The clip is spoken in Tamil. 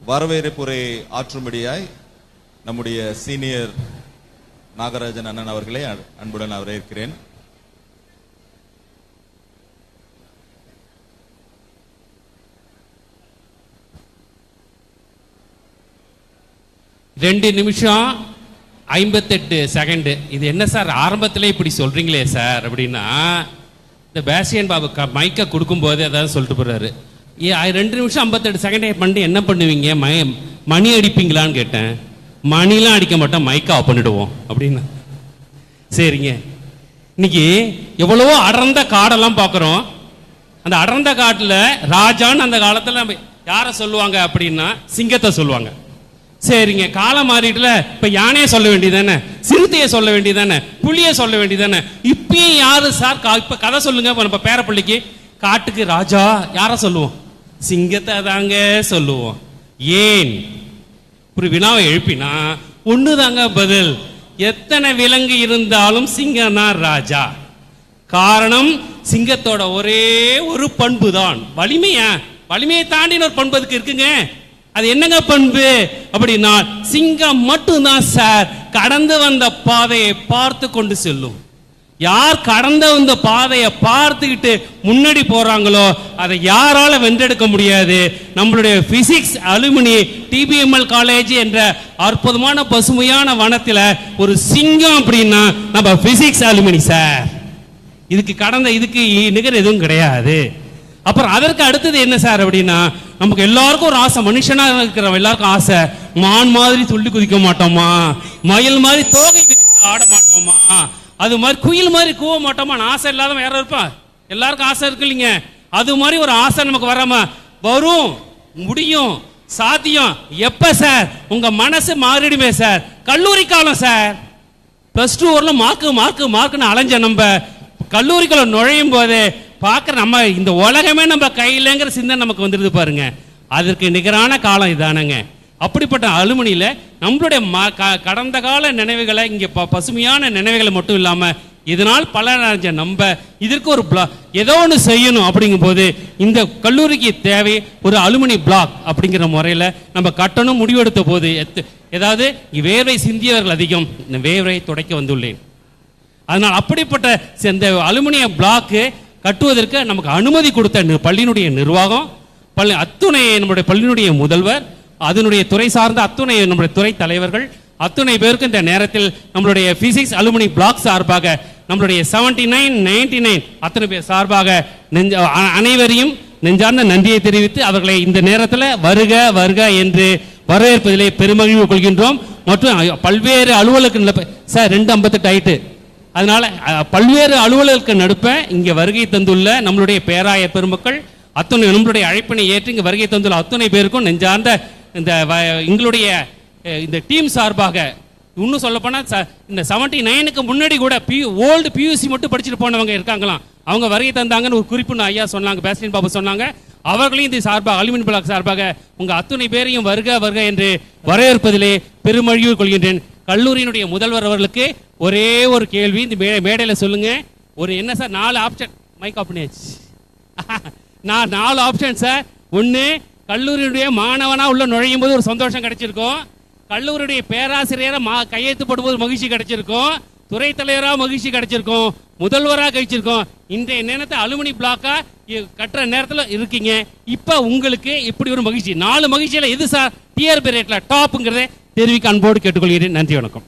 வரவேற்புரை ஆற்றும்படியாய் நம்முடைய சீனியர் நாகராஜன் அண்ணன் அவர்களை அன்புடன் வரவேற்கிறேன். ரெண்டு நிமிஷம் 58 செகண்டு. இது என்ன சார் ஆரம்பத்திலே இப்படி சொல்றீங்களே சார் அப்படின்னா, இந்த பேசியன் பாபு மைக்கை கொடுக்கும்போது அதாவது சொல்லிட்டு போறாரு, 2 நிமிஷம் 58 செகண்டே பண்ணிட்டு என்ன பண்ணுவீங்க, மணி அடிப்பீங்களான்னு கேட்டேன். மணிலாம் அடிக்க மாட்டோம், மைக்கை ஆஃப் பண்ணிடுவோம் அப்படின்னு. சரிங்க, இன்னைக்கு எவ்வளவோ அடர்ந்த காடெல்லாம் பார்க்குறோம். அந்த அடர்ந்த காட்டில் ராஜான்னு அந்த காலத்தில் யாரை சொல்லுவாங்க அப்படின்னா சிங்கத்தை சொல்லுவாங்க. சரிங்க, காலம் மாறிட்டுல இப்ப யானையை சொல்ல வேண்டியதானே, சிறுத்தையை சொல்ல வேண்டியதானே, புலியை சொல்ல வேண்டியதானே. இப்பயும் யாரு சார் இப்ப கதை சொல்லுங்க. நம்ம பேரப்பிள்ளைக்கு காட்டுக்கு ராஜா யார சொல்லுவோம், சிங்கத்தை தாங்க சொல்லுவோம். ஏன் ஒரு வினாவை எழுப்பினா ஒண்ணுதாங்க பதில். எத்தனை விலங்கு இருந்தாலும் சிங்கம் தான் ராஜா. காரணம் சிங்கத்தோட ஒரே ஒரு பண்பு தான் வலிமையா. வலிமையை தாண்டின ஒரு பண்பு அதுக்கு இருக்குங்க. அது என்னங்க பண்பு அப்படின்னா, சிங்கம் மட்டும்தான் சார் கடந்து வந்த பாதையை பார்த்து கொண்டு செல்லும். யார் கடந்த வந்த பாதையை பார்த்துக்கிட்டு முன்னாடி போறாங்களோ அதை யாரால வென்றெடுக்க முடியாது. நம்மளுடைய பிசிக்ஸ் அலுமினி டிபிஎம்எல் காலேஜ் என்ற அற்புதமான பசுமையான வனத்தில் ஒரு சிங்கம் அப்படின்னா நம்ம பிசிக்ஸ் அலுமினி சார். இதுக்கு நிகர் எதுவும் கிடையாது. அப்புறம் அதற்கு அடுத்தது என்ன சார் அப்படின்னா, நமக்கு எல்லாருக்கும் ஒரு ஆசை, மனுஷனா இருக்கிற எல்லாருக்கும் ஆசை, மான் மாதிரி துள்ளி குதிக்க மாட்டோமா, மயில் மாதிரி தோகை விரித்து ஆட மாட்டோமா, அது மாதிரி குயில் மாதிரி கூவ மாட்டோமா. ஆசை இல்லாதவன் யாரும் இருப்பா? எல்லாருக்கும் ஆசை இருக்கு இல்லைங்க. அது மாதிரி ஒரு ஆசை நமக்கு வராம வரும், முடியும், சாத்தியம் எப்ப சார்? உங்க மனசு மாறிடுமே சார். கல்லூரி காலம் சார், +2 வரலாம் மார்க்குன்னு அலைஞ்ச நம்ம கல்லூரிக்குள்ள நுழையும் போதே பார்க்குற நம்ம இந்த உலகமே நம்ம கையிலங்கிற சிந்தனை நமக்கு வந்துடுது பாருங்க. அதற்கு நிகரான காலம் இதானங்க. அப்படிப்பட்ட அலுமினியில் நம்மளுடைய கடந்த கால நினைவுகளை, இங்கே பசுமையான நினைவுகளை மட்டும் இல்லாமல் இதனால் பல நம்ம இதற்கு ஒரு ஏதோ ஒன்று செய்யணும். அப்படிங்கும் போது இந்த கல்லூரிக்கு தேவை ஒரு அலுமினி பிளாக் அப்படிங்கிற முறையில் நம்ம கட்டணும் முடிவெடுத்த போது ஏதாவது வேர்வை சிந்தியவர்கள் அதிகம், இந்த வேர்வை துடைக்க வந்துள்ளேன். அதனால் அப்படிப்பட்ட இந்த அலுமினிய பிளாக்கு கட்டுவதற்கு நமக்கு அனுமதி கொடுத்த பள்ளியினுடைய நிர்வாகம், அத்துணை நம்முடைய பள்ளியினுடைய முதல்வர், அதனுடைய துறை சார்ந்த அத்துணை நம்முடைய துறை தலைவர்கள், அத்துணை பேருக்கு இந்த நேரத்தில் நம்மளுடைய பிசிக்ஸ் அலுமினி பிளாக் சார்பாக நம்மளுடைய 79, 99 அத்தனை பேர் சார்பாக அனைவரையும் நெஞ்சார்ந்த நன்றியை தெரிவித்து அவர்களை இந்த நேரத்தில் வருக வருக என்று வரவேற்பதிலே பெருமகிழ்வு கொள்கின்றோம். மற்றும் பல்வேறு அலுவலக சார் 2:58 ஆயிட்டு, அதனால பல்வேறு அலுவலர்களுக்கு நடுப்ப இங்கே வருகை தந்துள்ள நம்மளுடைய பேராயர் பெருமக்கள் அத்துணை நம்மளுடைய அழைப்பினை ஏற்று இங்கே வருகை தந்துள்ள அத்துணை பேருக்கும் நெஞ்சார்ந்த எங்களுடைய இந்த டீம் சார்பாக, இன்னும் சொல்லப்போனால் இந்த 79க்கு முன்னாடி கூட ஓல்டு பியூசி மட்டும் படிச்சுட்டு போனவங்க இருக்காங்களாம், அவங்க வருகை தந்தாங்கன்னு ஒரு குறிப்புன்னு ஐயா சொன்னாங்க, பேஸ்டின் பாபு சொன்னாங்க. அவர்களையும் இந்த சார்பாக அலுமினி பிளாக் சார்பாக உங்க அத்துணை பேரையும் வருக வருக என்று வரவேற்பதிலே பெருமகிழ்வு கொள்கின்றேன். கல்லூரியினுடைய முதல்வர் அவர்களுக்கு ஒரே ஒரு கேள்வி இந்த மேடையில் சொல்லுங்க. ஒரு என்ன சார் 4 ஆப்ஷன், மைக் ஆஃப் பண்ணியாச்சு. நான் 4 ஆப்ஷன் சார். ஒன்று, கல்லூரியுடைய மாணவனா உள்ள நுழையும் போது ஒரு சந்தோஷம் கிடைச்சிருக்கும், கல்லூரியுடைய பேராசிரியராக கையெழுத்து போடும்போது மகிழ்ச்சி கிடைச்சிருக்கும், துறை தலைவராக மகிழ்ச்சி கிடைச்சிருக்கும், முதல்வராக கிடைச்சிருக்கும். இன்றைய நேரத்தை அலுமினி பிளாக்கா கட்டுற நேரத்தில் இருக்கீங்க. இப்போ உங்களுக்கு இப்படி ஒரு மகிழ்ச்சி, 4 மகிழ்ச்சியில் எது சார் டிஆர்பி ரேட்ல டாப்ங்கிறத தெரிவிக்க அன்போடு கேட்டுக்கொள்கிறேன். நன்றி, வணக்கம்.